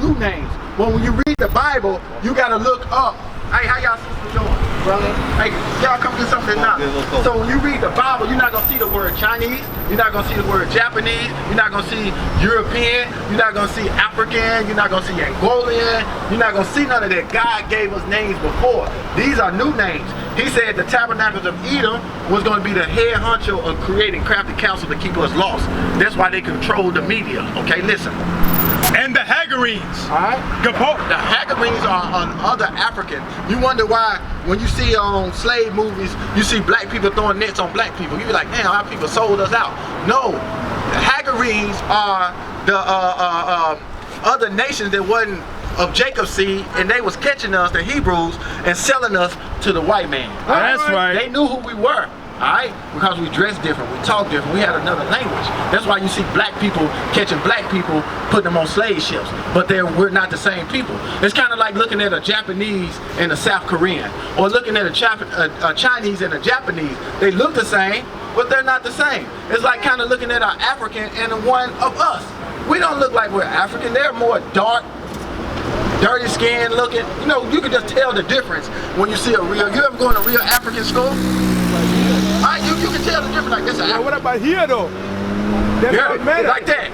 new names. But when you read the Bible, you gotta look up. Hey, how y'all sisters doing, brother? Hey, y'all come get something now. So when you read the Bible, you're not gonna see the word Chinese, you're not gonna see the word Japanese, you're not gonna see European, you're not gonna see African, you're not gonna see Angolian, you're not gonna see none of that. God gave us names before. These are new names. He said the tabernacles of Edom was going to be the head honcho of creating crafty counsel to keep us lost. That's why they control the media. Okay, listen. And the Hagarenes. Alright? The Hagarenes are other African. You wonder why when you see on slave movies, you see black people throwing nets on black people. You be like, damn, our people sold us out. No, the Hagarenes are the other nations that wasn't of Jacob's seed, and they was catching us, the Hebrews, and selling us to the white man. That's right. They knew who we were. Alright? Because we dressed different, we talk different, we had another language. That's why you see black people catching black people, putting them on slave ships. But we're not the same people. It's kind of like looking at a Japanese and a South Korean, or looking at a Chinese and a Japanese. They look the same, but they're not the same. It's like kind of looking at an African and one of us. We don't look like we're African. They're more dark, dirty skin looking. You know, you can just tell the difference when you see a real. You ever go in a real African school? You can tell the difference. Like this. What about here though? Like that.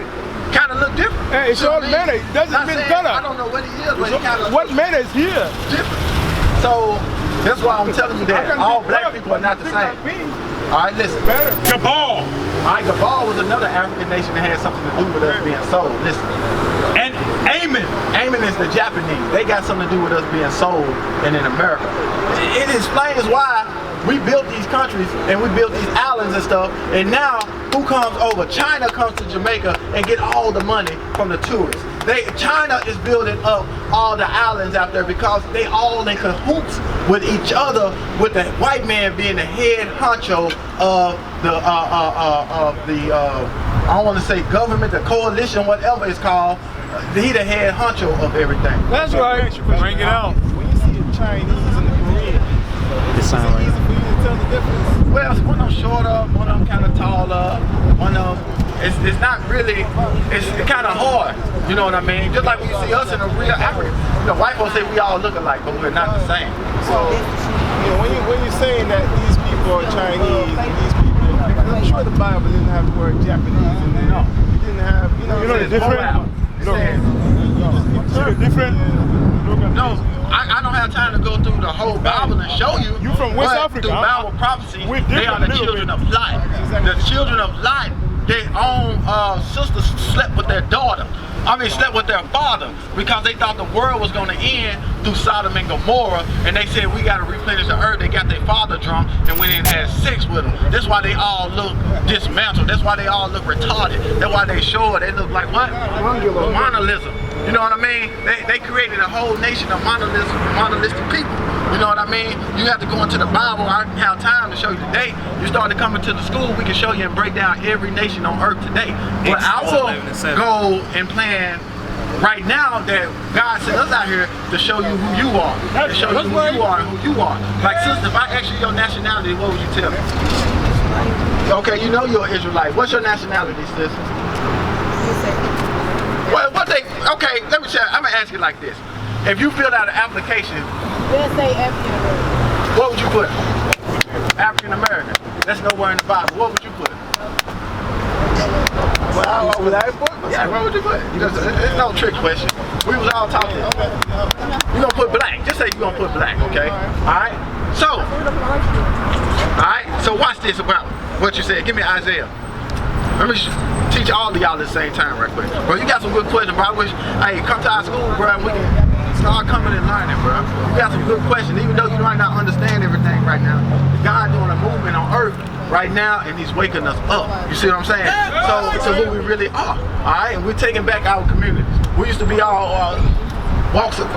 Kind of look different. Hey, it's all manner. It doesn't mean color. I don't know what he is, but he kind of. What manner is here? Different. So that's why I'm telling you that all black people are not the same. All right, listen. Cabal. All right, Cabal was another African nation that had something to do with us being sold. Listen. And Amen. Amen is the Japanese. They got something to do with us being sold and in America. It explains why we built these countries and we built these islands and stuff, and now who comes over? China comes to Jamaica and get all the money from the tourists. China is building up all the islands out there because they all in cahoots with each other, with the white man being the head honcho of the I don't want to say government, the coalition, whatever it's called. He the head honcho of everything. That's right. Bring it out. When you see the Chinese and the Korean, is it easy for you to tell the difference? Well, one of them shorter, one of them kind of taller, one of them, it's not really, it's kind of hard, you know what I mean? Just like when you see us in a real African, the white folks say we all look alike, but we're not the same. So, you know, when you're saying that these people are Chinese, these people, I'm sure the Bible didn't have the word Japanese in there. No. It didn't have, you know the different. Different. No, I don't have time to go through the whole Bible and show you. You from West Africa? Through Bible prophecy, they are the children of light. The children of light, their own sisters slept with their daughter. Slept with their father because they thought the world was going to end through Sodom and Gomorrah, and they said we got to replenish the earth. They got their father drunk and went in and had sex with them. That's why they all look dismantled. That's why they all look retarded. That's why they short. They look like what? Monolithism. You know what I mean? They created a whole nation of monolithic people. You know what I mean? You have to go into the Bible. I don't have time to show you today. You start to come into the school, we can show you and break down every nation on earth today. But our goal and plan right now that God sent us out here to show you who you are. To show you who you are and who you are. Like sister, if I ask you your nationality, what would you tell me? Okay, you know you're an Israelite. What's your nationality, sis? Well, okay, let me tell you, I'm gonna ask you like this. If you filled out an application, let's say African American. what would you put? African American. That's nowhere in the Bible. What would you put? Well, yeah, what would you put? It's no trick question. We was all talking. You're gonna put black. Just say you're gonna put black, okay? Alright? So watch this about what you said. Give me Isaiah. Let me teach all of y'all at the same time right quick. Bro, you got some good questions, bro. I wish, hey, come to our school, bro, and we can start coming and learning, bro. You got some good questions, even though you might not understand everything right now. God doing a movement on earth right now, and he's waking us up. You see what I'm saying? So who we really are, all right? And we're taking back our communities. We used to be all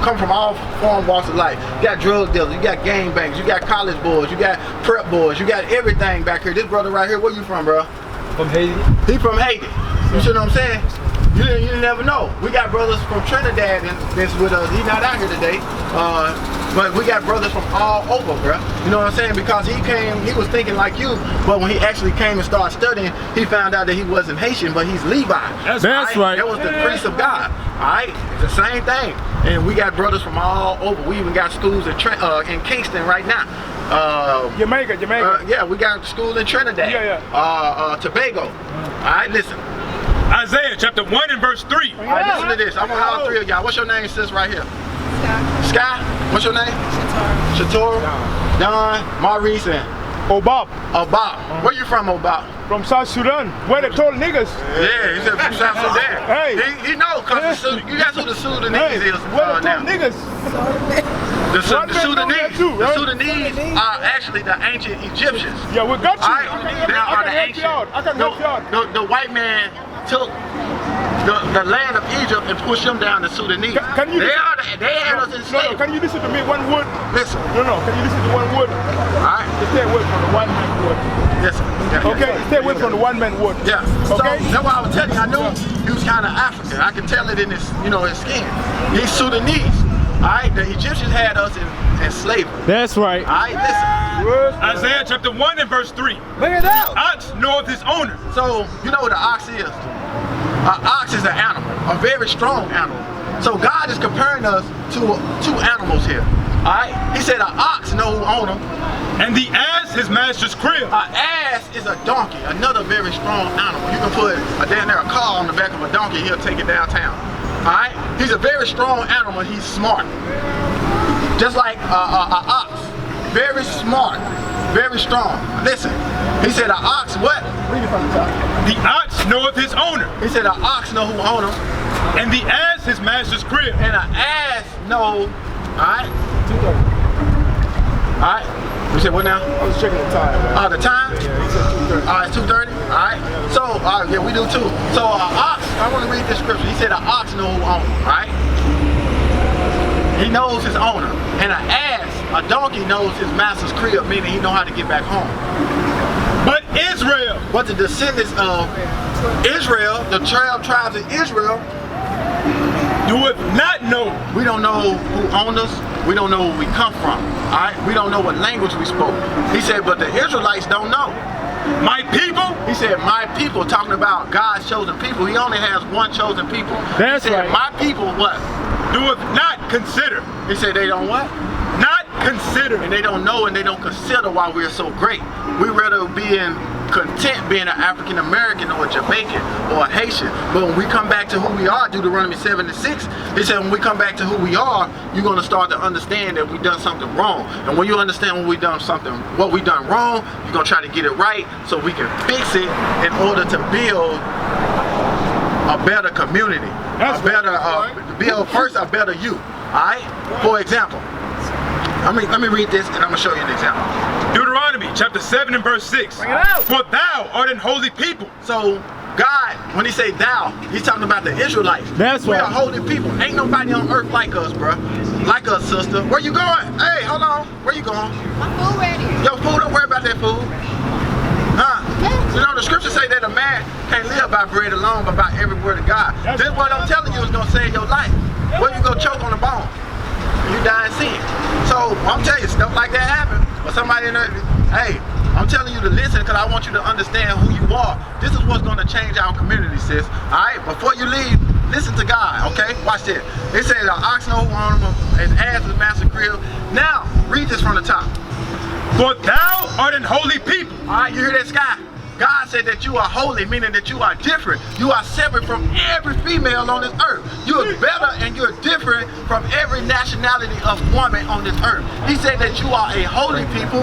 come from all form walks of life. You got drug dealers, you got gang bangs, you got college boys, you got prep boys, you got everything back here. This brother right here, where you from, bro? From Haiti. He from Haiti. You see what I'm saying? You never know. We got brothers from Trinidad that's with us. He's not out here today. But we got brothers from all over, bro. You know what I'm saying? Because he was thinking like you, but when he actually came and started studying, he found out that he wasn't Haitian, but he's Levi. That's right. That was the priest of God. Alright? It's the same thing. And we got brothers from all over. We even got schools in Kingston right now. Jamaica. Yeah, we got school in Trinidad. Tobago. Alright, listen. Isaiah chapter 1 and verse 3. Alright, listen to this. I'm gonna holler 3 of y'all. What's your name, sis, right here? Sky. What's your name? Shator. Don. Maurice and Obab. Where you from, Obab? From South Sudan. Where they told niggas. Yeah, he said from South Sudan. Hey. He know, cause you guys who the Sudanese is Where they now. told niggas. The Sudanese are actually the ancient Egyptians. Yeah, we got you. They are the ancient. I can help you out. The white man took the land of Egypt and pushed them down to Sudanese. They had us enslaved. No, can you listen to me one word? Listen. No, can you listen to one word? Alright. Stay away from the one man word. Listen. Okay, stay away from the one man word. Yeah. Okay. So that's why I was telling you, I knew he was kind of African. I could tell it in his, his skin. He's Sudanese. Alright, the Egyptians had us in slavery. That's right. Alright, listen. Isaiah chapter 1 and verse 3. Bring it out. Ox knoweth his owner. So, you know what an ox is? An ox is an animal, a very strong animal. So God is comparing us to two animals here. Alright? He said an ox know who own him. And the ass his master's crib. An ass is a donkey, another very strong animal. You can put a car on the back of a donkey, he'll take it downtown. Alright? He's a very strong animal, he's smart. Just like an ox. Very smart, very strong. Listen, he said an ox what? Read it from the top. The ox knoweth his owner. He said an ox know who own him. And the ass his master's crib. And an ass know, alright? Alright? You said what now? I was checking the time, man. The time? Yeah, he said 2:30. Alright, 2:30? Alright. So, yeah, we do too. So, an ox, I want to read this scripture. He said an ox know who owns him, right? He knows his owner. And an ass, a donkey knows his master's crib, meaning he know how to get back home. But Israel. But the descendants of Israel, the 12 tribes of Israel, doeth not know. we don't know who owned us. We don't know where we come from. Alright? We don't know what language we spoke. He said, but the Israelites don't know. My people. He said, my people, talking about God's chosen people. He only has one chosen people. That's he said, right. my people what? Doeth not consider. He said they don't what? Not consider. And they don't know and they don't consider why we're so great. We rather be content being an African American or a Jamaican or a Haitian. But when we come back to who we are, Deuteronomy 7:6, he said when we come back to who we are, you're going to start to understand that we done something wrong. And when you understand what we done wrong, you're going to try to get it right so we can fix it in order to build a better community. Build first a better you. Alright? For example, let me read this and I'm going to show you an example. Deuteronomy chapter 7 and verse 6. Bring it out. For thou art an holy people. So God, when he say thou, he's talking about the Israelites. That's we right. are holy people. Ain't nobody on earth like us, bro. Like us, sister. Where you going? Hey, hold on. Where you going? My food ready. Your food, don't worry about that food. Huh? You know, the scriptures say that a man can't live by bread alone, but by every word of God. This what I'm telling you is going to save your life. Where you go choke on the bone. You die in sin. So, I'm telling you, stuff like that happen. But somebody in there, hey, I'm telling you to listen because I want you to understand who you are. This is what's going to change our community, sis. Alright? Before you leave, listen to God, okay? Watch this. It says, the ox know who own him, his ass is master crib. Now, read this from the top. For thou art an holy people. Alright, you hear that, Sky? God said that you are holy, meaning that you are different. You are separate from every female on this earth. You are better and you're different from every nationality of woman on this earth. He said that you are a holy people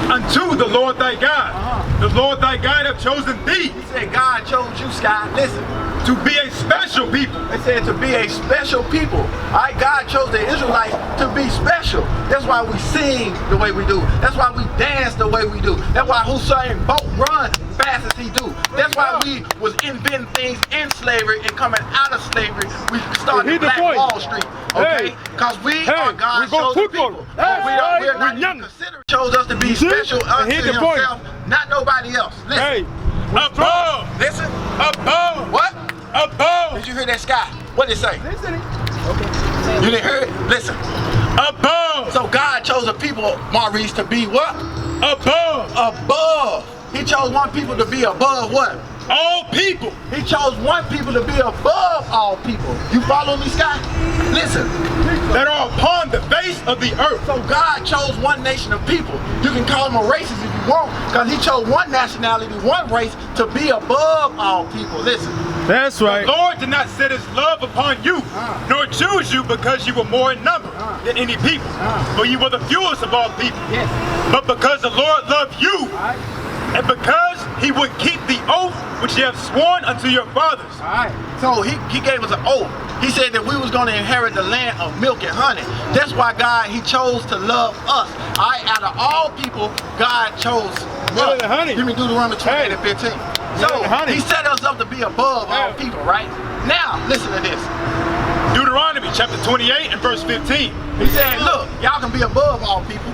Unto the Lord thy God. The Lord thy God have chosen thee. He said God chose you, Sky. Listen. To be a special people. It said to be a special people. Alright, God chose the Israelites to be special. That's why we sing the way we do. That's why we dance the way we do. That's why Hussein Bolt run fast as he do. That's why we was inventing things in slavery and coming out of slavery. We started Black Wall Street. Okay? Because we are God's chosen people. We're not even considered. Chose us to be special unto himself, not nobody else. Listen. Above. Listen. Above. What? Above. Did you hear that, Sky? What did it say? Listening. You didn't hear it? Listen. Above. So God chose a people, Maurice, to be what? Above. Above. He chose one people to be above what? All people. He chose one people to be above all people. You follow me, Scott? Listen. That are upon the face of the earth. So God chose one nation of people. You can call them a racist if you want, because he chose one nationality, one race to be above all people. Listen. That's right. The Lord did not set his love upon you, nor choose you because you were more in number than any people. For you were the fewest of all people. Yes. But because the Lord loved you, and because he would keep the oath which he hath sworn unto your fathers. Alright. So he gave us an oath. He said that we was going to inherit the land of milk and honey. That's why God, he chose to love us. Alright, out of all people, God chose Milk and honey. Give me Deuteronomy 28 and 15. So he set us up to be above all people, right? Now, listen to this. Deuteronomy chapter 28 and verse 15. He said, look, y'all can be above all people.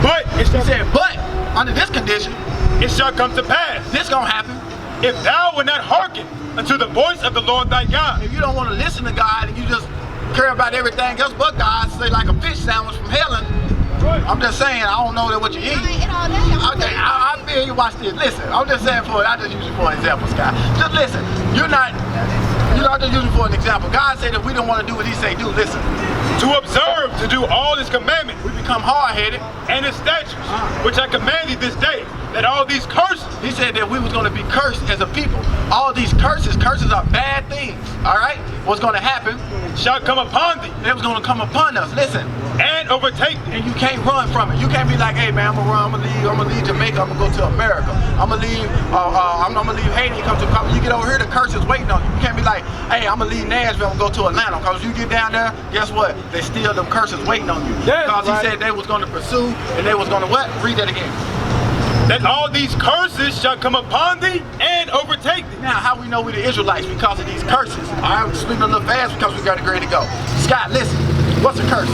But He said, but under this condition, it shall come to pass, this gonna happen. if thou wilt not hearken unto the voice of the Lord thy God. If you don't want to listen to God and you just care about everything else but God, say like a fish sandwich from Helen. I'm just saying, I don't know that what you eat. Okay, I feel you. Watch this. Listen, I'm just saying I just use it for an example, Scott. Just listen. You're not just using for an example. God said that we don't want to do what he say do. Listen. To observe, to do all his commandments, We become hard-headed. and his statutes, which I command thee this day, that all these curses He said that we was going to be cursed as a people. All these curses are bad things. All right? What's going to happen? shall come upon thee, It was going to come upon us. Listen. and overtake thee. And you can't run from it. You can't be like, hey man, I'm gonna leave Jamaica, I'm gonna go to America. I'm gonna leave Haiti, come to you get over here, the curse is waiting on you. You can't be like, hey, I'm gonna leave Nashville and go to Atlanta. Because you get down there, guess what? They still them curses waiting on you. Because he said they was gonna pursue and they was gonna what? Read that again. That all these curses shall come upon thee and overtake thee. Now, how we know we the Israelites? Because of these curses. All right, we're speaking a little fast because we got to ready to go. Scott, listen. What's a curse?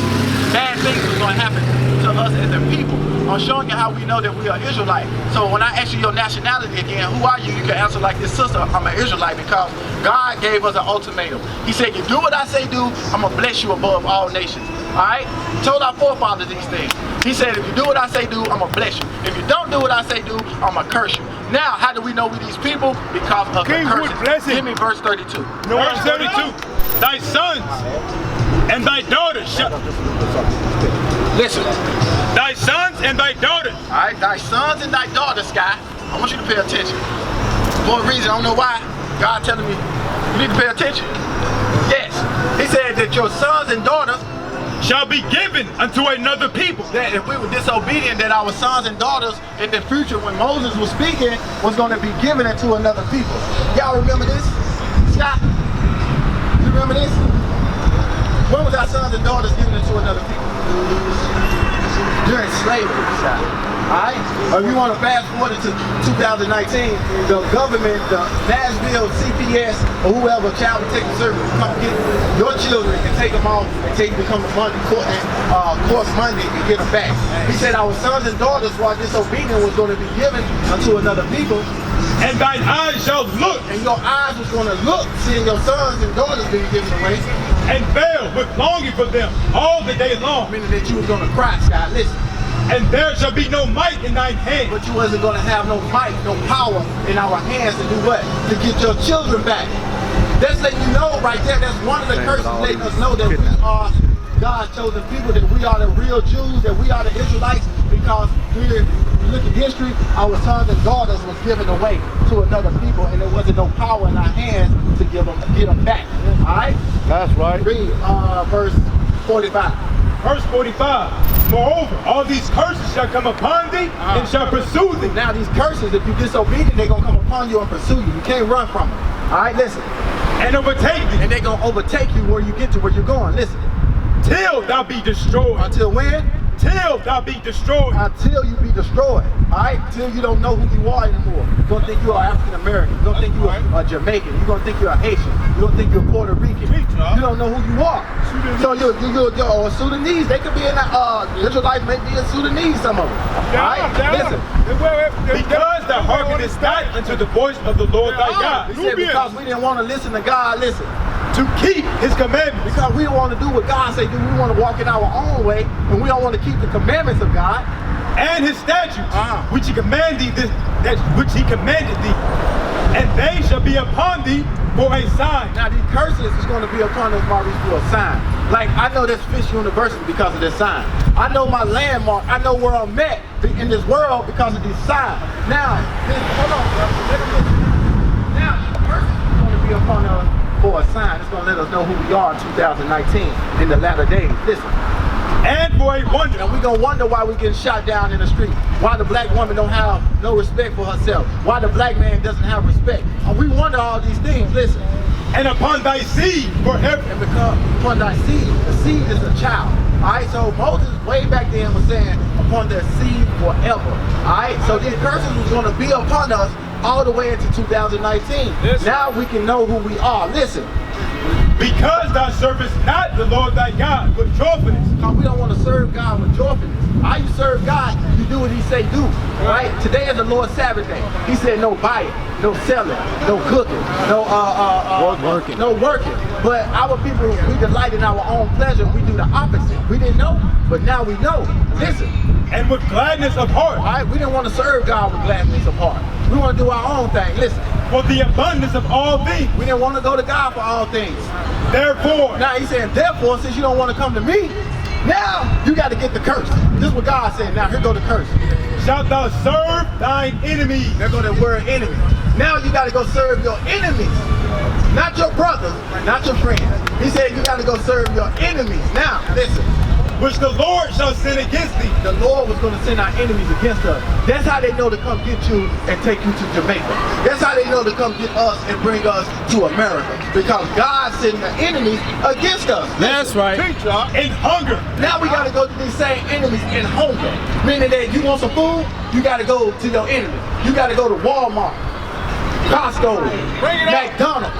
Bad things is going to happen to us as a people. I'm showing you how we know that we are Israelite. So when I ask you your nationality again, who are you? You can answer like this, sister, I'm an Israelite, because God gave us an ultimatum. He said, you do what I say do, I'm going to bless you above all nations. All right? He told our forefathers these things. He said, if you do what I say do, I'm going to bless you. If you don't do what I say do, I'm going to curse you. Now, how do we know we these people? Because of the curses. Give me verse 32. Verse 32. Thy sons and thy daughters shall... Listen. Thy sons and thy daughters. All right, thy sons and thy daughters, Sky. I want you to pay attention. For a reason, I don't know why. God telling me you need to pay attention. Yes. He said that your sons and daughters shall be given unto another people. That if we were disobedient, that our sons and daughters in the future, when Moses was speaking, was going to be given into another people. Y'all remember this? Scott? You remember this? When was our sons and daughters given into another people? During slavery, Scott. Alright? Or if you want to fast forward to 2019, the government, the Nashville CPS, or whoever child protective service come get your children and take them off and become a Monday court Monday and get them back. He said our sons and daughters, while disobedient, was going to be given unto another people. And thine eyes shall look, and your eyes was going to look, seeing your sons and daughters being given away, and fail with longing for them all the day long. Meaning that you was going to cry, Scott. Listen. And there shall be no might in thine hand. But you wasn't going to have no might, no power in our hands to do what? To get your children back. That's letting you know right there, that's one of the curses letting us know that we are God's chosen people, that we are the real Jews, that we are the Israelites, because here, if you look at history, our sons and daughters was given away to another people, and there wasn't no power in our hands to get them back. Alright? That's right. Read verse 45. Verse 45. Moreover, all these curses shall come upon thee and shall pursue thee. Now these curses, if you disobedient, they're going to come upon you and pursue you. You can't run from them. Alright, listen. And overtake thee. And they're going to overtake you where you get to where you're going. Listen. Till thou be destroyed. Until when? Till thou be destroyed. Until you be destroyed. Alright? Till you don't know who you are anymore. You're going to think you are African American. You're going to think you are Jamaican. You're going to think you're a Haitian. You're going to think you're Puerto Rican. You don't know who you are. So you're Sudanese. They could be in the Israelites, may be in Sudanese, some of them. Alright? Listen. Because thou hearkenest not unto the voice of the Lord thy God. He said because we didn't want to listen to God, listen. To to keep his commandments. Because we don't want to do what God say do. We want to walk in our own way, and we don't want to keep the commandments of God and his statutes, which he commanded thee, and they shall be upon thee for a sign. Now these curses is going to be upon us, Maurice, for a sign. Like I know this Fish University because of this sign. I know my landmark. I know where I'm at in this world because of this sign. Now, hold on, brother. Now these curses is going to be upon us for a sign. It's going to let us know who we are in 2019 in the latter days. Listen. And for a wonder. And we're going to wonder why we're getting shot down in the street. Why the black woman don't have no respect for herself. Why the black man doesn't have respect. And we wonder all these things. Listen. And upon thy seed forever. And because upon thy seed, the seed is a child. Alright, so Moses way back then was saying upon their seed forever. Alright, so these curses was going to be upon us all the way into 2019. Listen. Now we can know who we are. Listen. Because thou servest not the Lord thy God with joyfulness. Because we don't want to serve God with joyfulness. How you serve God, you do what he say do. Right? Today is the Lord's Sabbath day. He said no buying, no selling, no cooking, no working. No working. But our people, we delight in our own pleasure. We do the opposite. We didn't know, but now we know. Listen. And with gladness of heart. All right, we didn't want to serve God with gladness of heart. We want to do our own thing. Listen. For the abundance of all things. We didn't want to go to God for all things. Therefore. Now he's saying, therefore, since you don't want to come to me, now you got to get the curse. This is what God said. Now here go the curse. Shalt thou serve thine enemies. There go that word enemy. Now you got to go serve your enemies. Not your brothers, not your friends. He said you got to go serve your enemies. Now, listen. Which the Lord shall send against thee. The Lord was going to send our enemies against us. That's how they know to come get you and take you to Jamaica. That's how they know to come get us and bring us to America. Because God sent the enemies against us. That's right. In hunger. Now we got to go to these same enemies in hunger. Meaning that you want some food, you got to go to your enemy. You got to go to Walmart, Costco, McDonald's,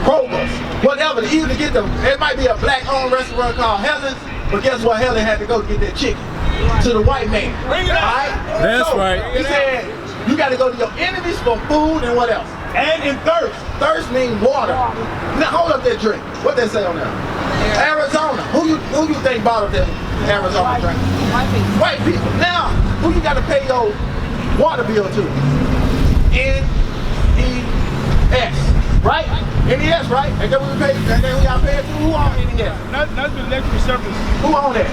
Kroger's, whatever. Even to get them, it might be a black-owned restaurant called Helen's. But guess what? Helen had to go get that chicken to the white man. Bring it out. Right? That's right. He said, you got to go to your enemies for food and what else? And in thirst. Thirst means water. Now hold up that drink. What they say on there? Arizona. Who you think bought up that Arizona drink? White people. White people. Now, who you got to pay your water bill to? N-E-S. Right? NES, right? And then we pay. And then we got paid to who on NES? Not the electric service. Who on that?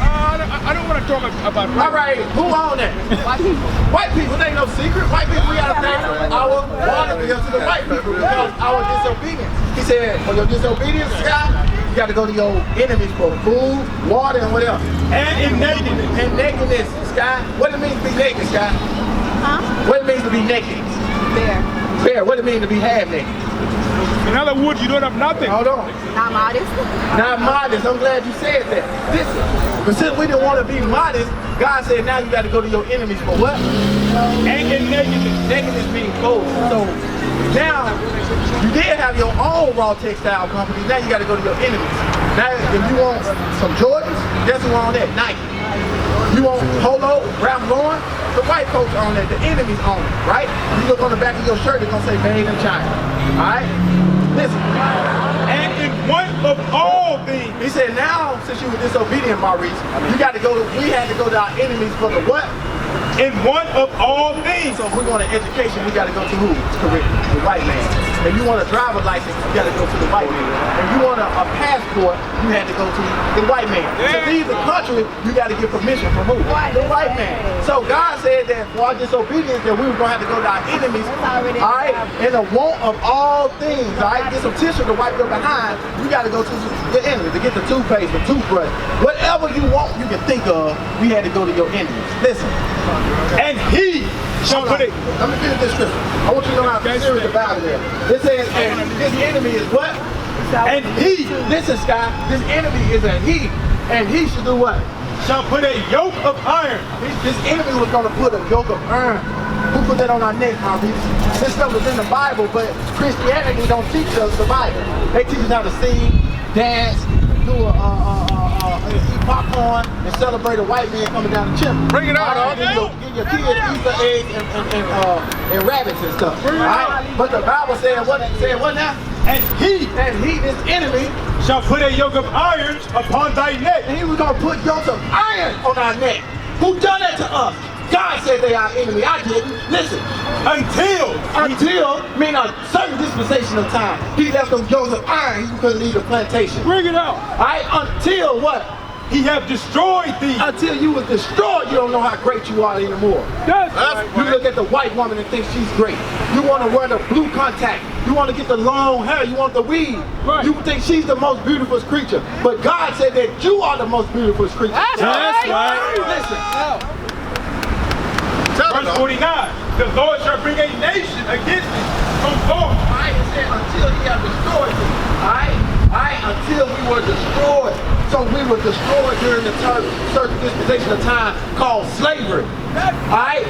I don't want to talk about. All right, who on that? White people. White people, it ain't no secret. White people, we gotta pay our water bill to the white people because our disobedience. He said, for your disobedience, Scott, you gotta go to your enemies for food, water, and what else? And in nakedness. And nakedness, Scott. What it means to be naked, Scott? Huh? What it means to be naked? There. Fair. What it means to be half naked? In other words, you don't have nothing. Hold on. Not modest. Not modest. I'm glad you said that. Listen, but since we didn't want to be modest, God said now you got to go to your enemies for what? And in nakedness. Nakedness means both. So now you did have your own raw textile company. Now you got to go to your enemies. Now if you want some Jordans, guess who on that? Nike. You want Polo, Ralph Lauren? The white folks own that. The enemies own it, right? You look on the back of your shirt, it's gonna say made in China. All right? Listen. And in one of all things. He said, now, since you were disobedient, Maurice, you got to go to, we had to go to our enemies for the what? In one of all things. So if we're going to education, we got to go to who? Correct. The white man. If you want a driver's license, you got to go to the white man. If you want a passport, you had to go to the white man. To leave the country, you got to get permission from who? The white man. So God said that for our disobedience, that we were going to have to go to our enemies. All right? And the want of all things, all right? Get some tissue to wipe your behind. You got to go to your enemy to get the toothpaste, the toothbrush. Whatever you want, you can think of, we had to go to your enemies. Listen. And he shall put it. Let me finish this scripture. I want you to know how serious the Bible is. It says, and this enemy is what? And he. Listen, Scott. This enemy is a he. And he should do what? Shall put a yoke of iron. This enemy was going to put a yoke of iron. Who put that on our neck, Maurice? This stuff is in the Bible, but Christianity don't teach us the Bible. They teach us how to sing, dance, do eat popcorn, and celebrate a white man coming down the chimney. Bring it out, right? Give your kids Easter eggs and rabbits and stuff. All right? But the Bible said what now? And he, this enemy, shall put a yoke of irons upon thy neck. and he was going to put yokes of iron on our neck. Who done that to us? God said they are enemy. I didn't. Listen. Until, mean a certain dispensation of time, he left them yokes of iron, he couldn't leave the plantation. Bring it out. All right, until what? He have destroyed thee. Until you was destroyed, you don't know how great you are anymore. That's You look at the white woman and think she's great. You want to wear the blue contact. You want to get the long hair. You want the weave. Right. You think she's the most beautiful creature. But God said that you are the most beautiful creature. That's right. Listen. Verse 49, the Lord shall bring a nation against thee from far. I said until he had destroyed me. Until we were destroyed. So we were destroyed during the certain dispensation of time called slavery. Alright?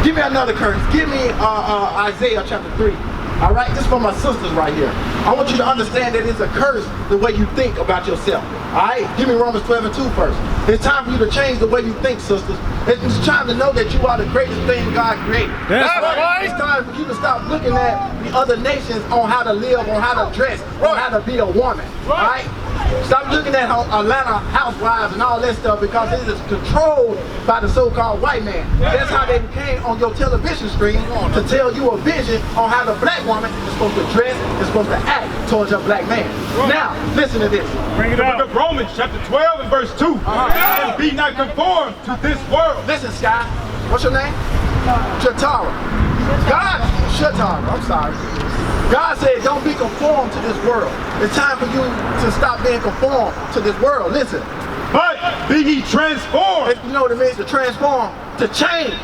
Give me another curse. Give me Isaiah chapter 3. Alright? This is for my sisters right here. I want you to understand that it's a curse the way you think about yourself. Alright? Give me Romans 12 and 2 first. It's time for you to change the way you think, sisters. It's time to know that you are the greatest thing God created. That's right. It's time for you to stop looking at the other nations on how to live, on how to dress, on how to be a woman. Right? Stop looking at Atlanta housewives and all that stuff because it is controlled by the so-called white man. That's how they came on your television screen to tell you a vision on how the black woman is supposed to dress, is supposed to act towards your black man. Now, listen to this. Bring it out. The book of Romans chapter 12 and verse 2. And be not conformed to this world. Listen, Sky. What's your name? Shatara. I'm sorry. God said, don't be conformed to this world. It's time for you to stop being conformed to this world. Listen. But be ye transformed. You know what it means to transform? To change.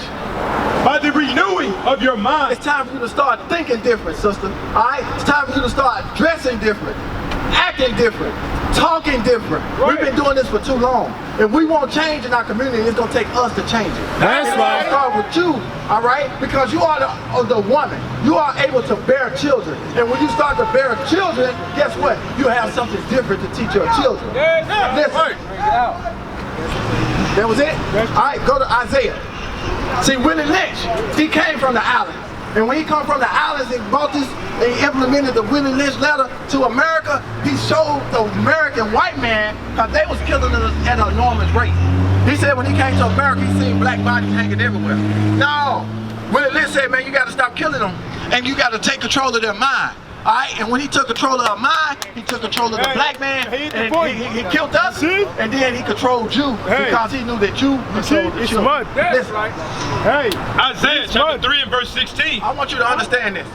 By the renewing of your mind. It's time for you to start thinking different, sister. Alright? It's time for you to start dressing different, acting different, talking different. We've been doing this for too long. If we want change in our community, it's going to take us to change it. That's right. It's going to start with you, alright? Because you are the woman. You are able to bear children. And when you start to bear children, guess what? You have something different to teach your children. Listen. That was it? Alright, go to Isaiah. See, Willie Lynch, he came from the islands. And when he come from the islands and bought this, and he implemented the Willie Lynch letter to America, he showed the American white man how they was killing us at an enormous rate. He said when he came to America, he seen black bodies hanging everywhere. No, Willie Lynch said, man, you got to stop killing them, and you got to take control of their mind. All right, and when he took control of our mind, he took control of the black man, and he killed us, and then he controlled you because he knew that you controlled the children. That's right. Hey, Isaiah chapter 3 and verse 16. I want you to understand this.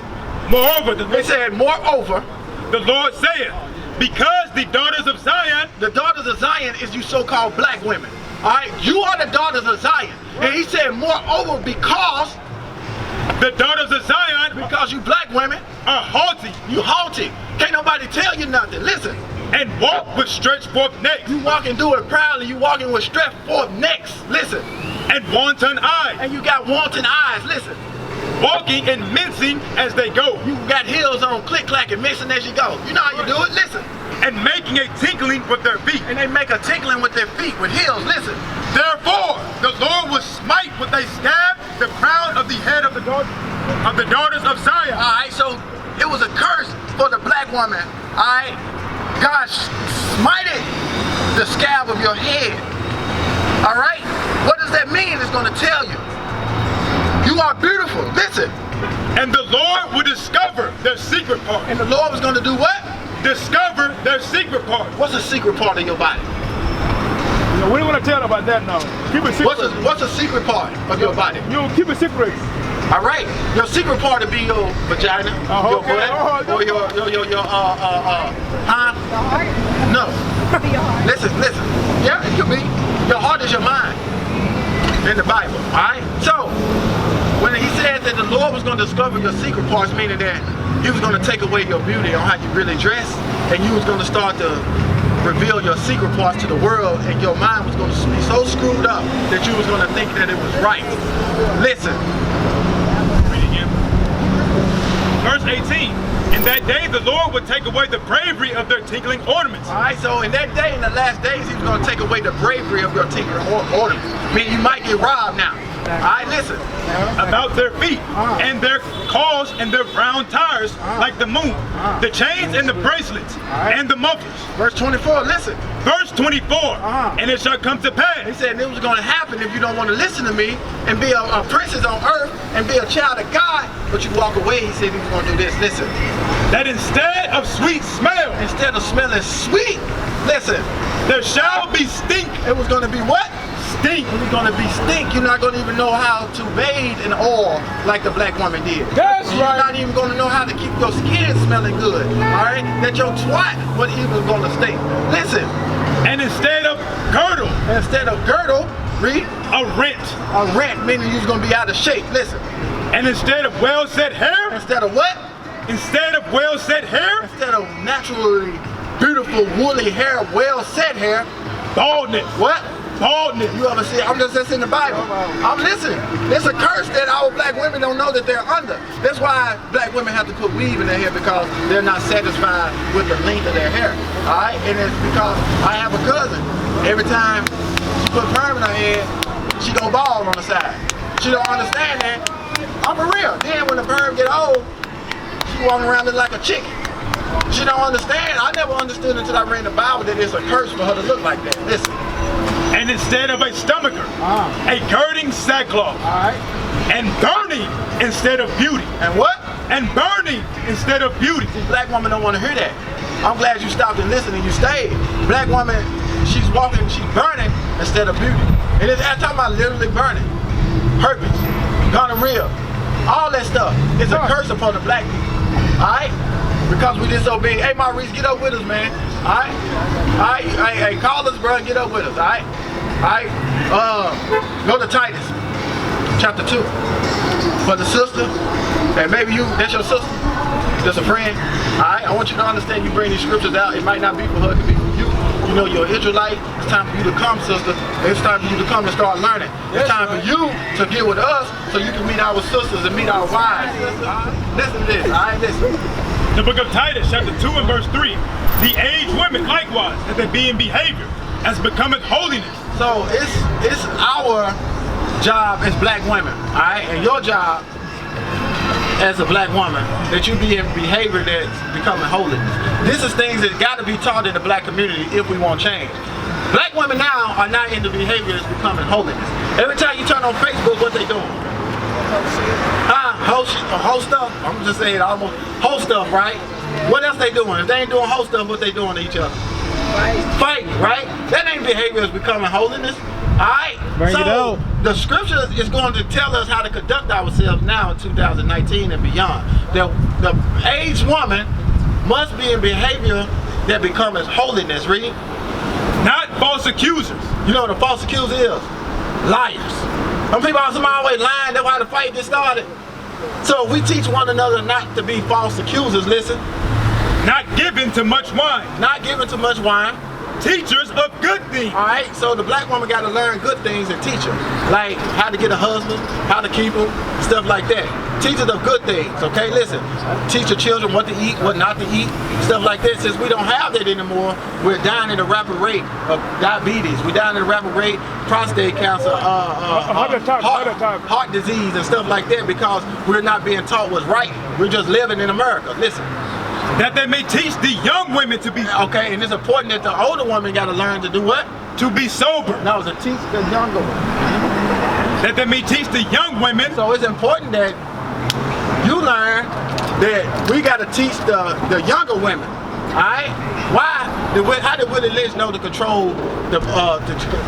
Moreover, It said, moreover, the Lord saith, because the daughters of Zion, the daughters of Zion is you so-called black women. All right, you are the daughters of Zion. And he said, moreover, because the daughters of Zion, because you black women are haughty. You haughty. Can't nobody tell you nothing. Listen. And walk with stretched forth necks. You walk and do it proudly. You walking with stretched forth necks. Listen. And wanton eyes. And you got wanton eyes. Listen. Walking and mincing as they go. You got heels on, click clack and mincing as you go. You know how you do it. Listen. And making a tinkling with their feet. And they make a tinkling with their feet with heels. Listen. Therefore, the Lord will smite with a stab the crown of the head of the daughters of Zion. All right, so it was a curse for the black woman. All right, God smited the scab of your head. All right, what does that mean? It's going to tell you. You are beautiful. Listen. And the Lord will discover their secret part. And the Lord was going to do what? Discover their secret part. What's the secret part of your body? We don't want to tell about that now. Keep it secret. What's the secret part of your body? You keep it secret. All right. Your secret part will be your vagina, your butt, or your huh? No. Listen. Yeah, it could be. Your heart is your mind in the Bible. All right. So when he said that the Lord was going to discover your secret parts, meaning that he was going to take away your beauty on how you really dress, and you was going to start to reveal your secret parts to the world, and your mind was going to be so screwed up that you was going to think that it was right. Listen. Read again. Verse 18. In that day the Lord would take away the bravery of their tinkling ornaments. Alright, so in that day, in the last days, he was going to take away the bravery of your tinkling ornaments. I mean, you might get robbed now. Alright, listen. about their feet, and their calls and their round tires like the moon, the chains and the bracelets, and the mufflers. Verse 24, listen. Verse 24, and it shall come to He pass. said it was going to happen if you don't want to listen to me and be a princess on earth and be a child of God, but you walk away. He said he was going to do this. Listen. That instead of sweet smell, Instead of smelling sweet, listen. there shall be stink. It was going to be what? Stink. It was going to be stink. You're not going to even know how to bathe in oil like the black woman did. That's You're right. not even going to know how to keep your skin smelling good. All right? That your twat wasn't even going to stink. Listen. And instead of girdle, Instead of girdle, read, a rent. a rent, meaning you're going to be out of shape. Listen. And instead of well set hair, Instead of what? instead of well set hair, Instead of naturally beautiful woolly hair, well set hair, baldness. what? Baldness. You ever see? I'm just that's in the Bible. I'm listening. It's a curse that our black women don't know that they're under. That's why black women have to put weave in their hair, because they're not satisfied with the length of their hair. All right, and it's because I have a cousin. Every time she put perm in her head, she go bald on the side. She don't understand that. I'm for real. Then when the perm get old, she walking around looking like a chicken. She don't understand. I never understood until I read the Bible that it's a curse for her to look like that. Listen. And instead of a stomacher, a girding sackcloth, All right. and burning instead of beauty, And what? and burning instead of beauty. See, black woman don't want to hear that. I'm glad you stopped and listened and you stayed. Black woman, she's walking, she's burning instead of beauty. And I'm talking about literally burning. Herpes, gonorrhea, all that stuff. It's a curse upon the black people. Alright? Because we disobey. Hey Maurice, get up with us, man. Alright? Alright, hey, call us, bro, get up with us, alright? Alright? Go to Titus, chapter 2. For the sister, and maybe that's your sister, that's a friend. Alright, I want you to understand, you bring these scriptures out, it might not be for her, it could be for you. You know, you're an Israelite, it's time for you to come, sister. It's time for you to come and start learning. It's time for you to get with us so you can meet our sisters and meet our wives. Listen to this, alright, listen. The book of Titus, chapter 2 and verse 3. The aged women likewise, that they be in behavior, as becometh holiness. So it's our job as black women, alright? And your job as a black woman, that you be in behavior that's becoming holiness. This is things that gotta be taught in the black community if we want change. Black women now are not into behavior that's becoming holiness. Every time you turn on Facebook, what they doing? Whole stuff? I'm just saying almost whole stuff, right? What else they doing? If they ain't doing whole stuff, what they doing to each other? Fighting, right? That ain't behavior that's becoming holiness. Alright? So the scripture is going to tell us how to conduct ourselves now in 2019 and beyond. The aged woman must be in behavior that becomes holiness, read. Not false accusers. You know what a false accuser is? Liars. Some people are always lying, that's why the fight gets started. So if we teach one another not to be false accusers, listen. Not given to much wine. Not giving too much wine. Teachers of good things. Alright, so the black woman got to learn good things and teach her. Like how to get a husband, how to keep him, stuff like that. Teachers of good things, okay? Listen, teach your children what to eat, what not to eat, stuff like that. Since we don't have that anymore, we're dying at a rapid rate of diabetes. We're dying at a rapid rate, prostate cancer, heart disease and stuff like that because we're not being taught what's right. We're just living in America. Listen. That they may teach the young women to be okay, and it's important that the older woman got to learn to do what? To be sober. No, to teach the younger one. That they may teach the young women. So it's important that you learn that we got to teach the younger women. Alright? Why? How did Willie Lynch know to control to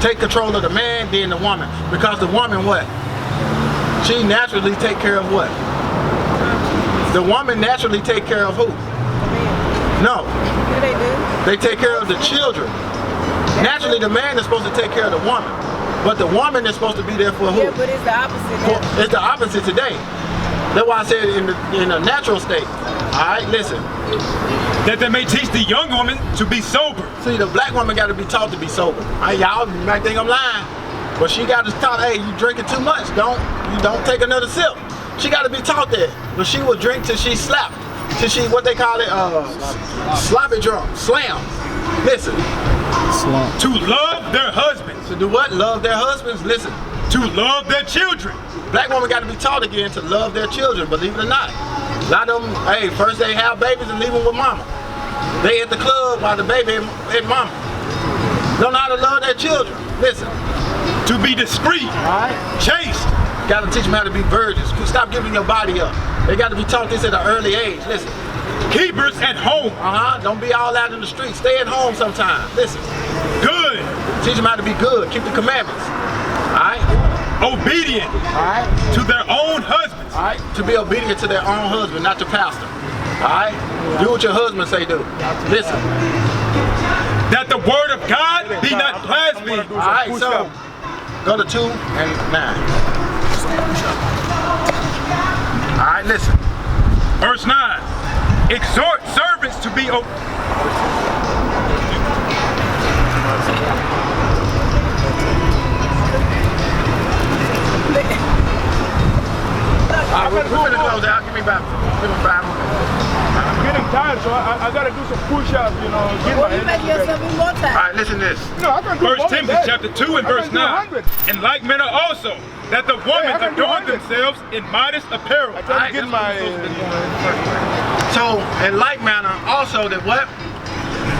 take control of the man than the woman? Because the woman what? She naturally take care of what? The woman naturally take care of who? No. What do they do? They take care of the children. Naturally, the man is supposed to take care of the woman. But the woman is supposed to be there for who? Yeah, but it's the opposite now. It's the opposite today. That's why I said in a natural state. Alright, listen. That they may teach the young woman to be sober. See, the black woman got to be taught to be sober. Y'all might think I'm lying. But she got to taught, hey, you drinking too much. You don't take another sip. She got to be taught that. But she will drink till she slapped. Till she, what they call it, sloppy drunk, slam. Listen. To love their husbands. To do what? Love their husbands? Listen. to love their children. Black women got to be taught again to love their children, believe it or not. A lot of them, hey, first they have babies and leave them with mama. They at the club while the baby at mama. Don't know how to love their children. Listen. To be discreet, chaste. Got to teach them how to be virgins. Stop giving your body up. They got to be taught this at an early age. Listen. Keepers at home. Don't be all out in the street. Stay at home sometimes. Listen. Good. Teach them how to be good. Keep the commandments. Alright? Obedient. Alright? To their own husbands. Alright? To be obedient to their own husband, not your pastor. Alright? Do what your husband say do. Listen. That the word of God be not blasphemed. Alright, so go to 2 and 9. Alright, listen. Verse 9. Exhort servants to be we're gonna close out. Give me 5 I'm getting tired, so I gotta do some push-ups, you know. Well, you make yourself immortal. Alright, listen to this. No, I can do First more than Timothy that. chapter 2 and verse 9. In like manner also, that the women I can do adorn 100. themselves in modest apparel. I try to get my... So, in like manner, also that what?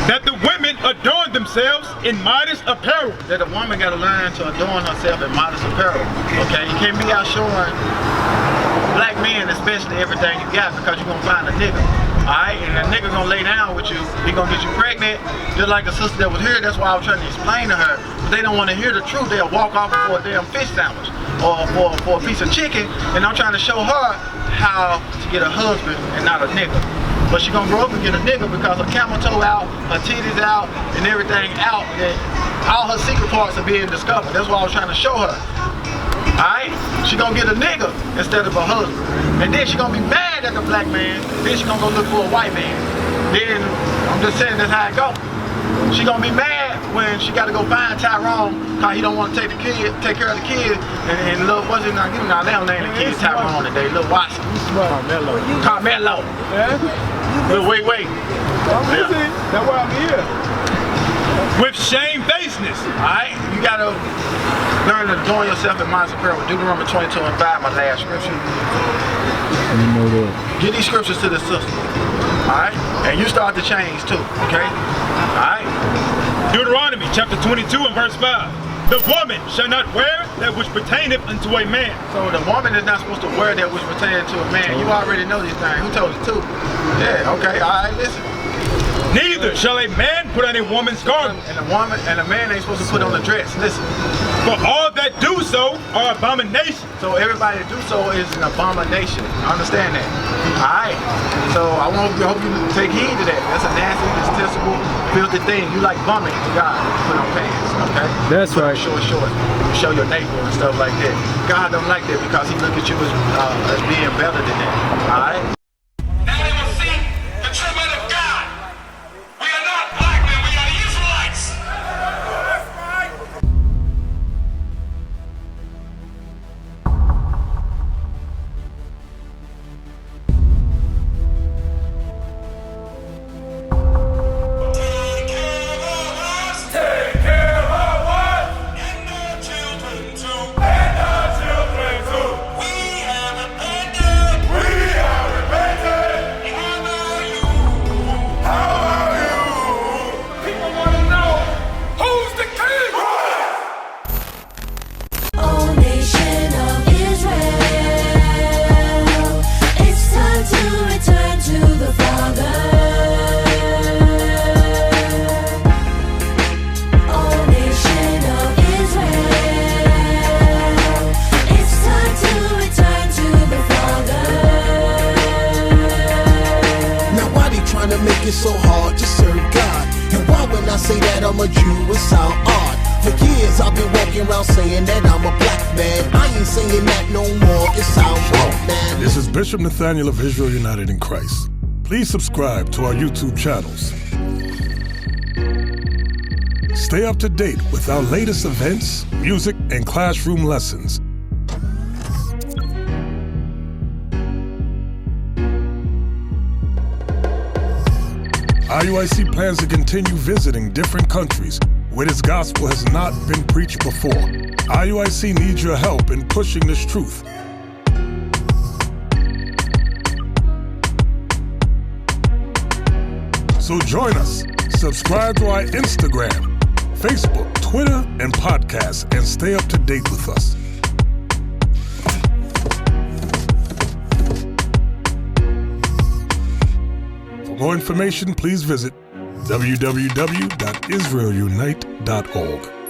That the women adorn themselves in modest apparel. That a woman got to learn to adorn herself in modest apparel. Okay, you can't be out showing black men, especially everything you got, because you're gonna find a nigga. Alright, and the nigga gonna lay down with you. He gonna get you pregnant, just like the sister that was here. That's why I was trying to explain to her. But they don't want to hear the truth. They'll walk off for a damn fish sandwich or for a piece of chicken. And I'm trying to show her how to get a husband and not a nigga. But she gonna grow up and get a nigga because her camel toe out, her titties out, and everything out. And all her secret parts are being discovered. That's what I was trying to show her. Alright? She gonna get a nigga instead of a husband. And then she gonna be mad at the black man. Then she gonna go look for a white man. Then, I'm just saying that's how it go. She gonna be mad when she gotta go find Tyrone because he don't want to take care of the kids. And little, what's his name? Now they don't name the kids Tyrone today. Little Watson. Carmelo. Yeah? Little wait. I'm busy. That's why I'm here. With shamefacedness. Alright? You gotta learn to adorn yourself in modest apparel. Deuteronomy 22 and 5, my last scripture. Get these scriptures to the sister. Alright? And you start to change too. Okay? Alright? Deuteronomy chapter 22 and verse 5. The woman shall not wear that which pertaineth unto a man. So the woman is not supposed to wear that which pertains to a man. You already know these things. Who told you too? Yeah, okay, alright, listen. Neither shall a man put on a woman's garment. And a man ain't supposed to put on a dress. Listen. For all that do so are abominations. So everybody that do so is an abomination. Understand that. Alright. So I hope you take heed to that. That's a nasty, detestable, filthy thing. You like bumming to God. Put on pants, okay? That's right. Short. You show your neighbor and stuff like that. God don't like that because he look at you as being better than that. Alright? Now they will see the true men of God. We are not black men, we are the Israelites. Take care of us. And our children too. We have repented. How are you? People want to know who's the king. O nation of Israel, it's time to return to the Father. O nation of Israel, it's time to return to the Father. Now why they trying to make it so hard to serve God? And why when I say that I'm a Jew it sound odd? For years I've been walking around saying that I'm a black man. I ain't saying that no more, it sounds wrong, man. This is Bishop Nathaniel of Israel United in Christ. Please subscribe to our YouTube channels. Stay up to date with our latest events, music, and classroom lessons. IUIC plans to continue visiting different countries where this gospel has not been preached before. IUIC needs your help in pushing this truth. So join us. Subscribe to our Instagram, Facebook, Twitter, and podcasts, and stay up to date with us. For more information, please visit www.israelunite.org.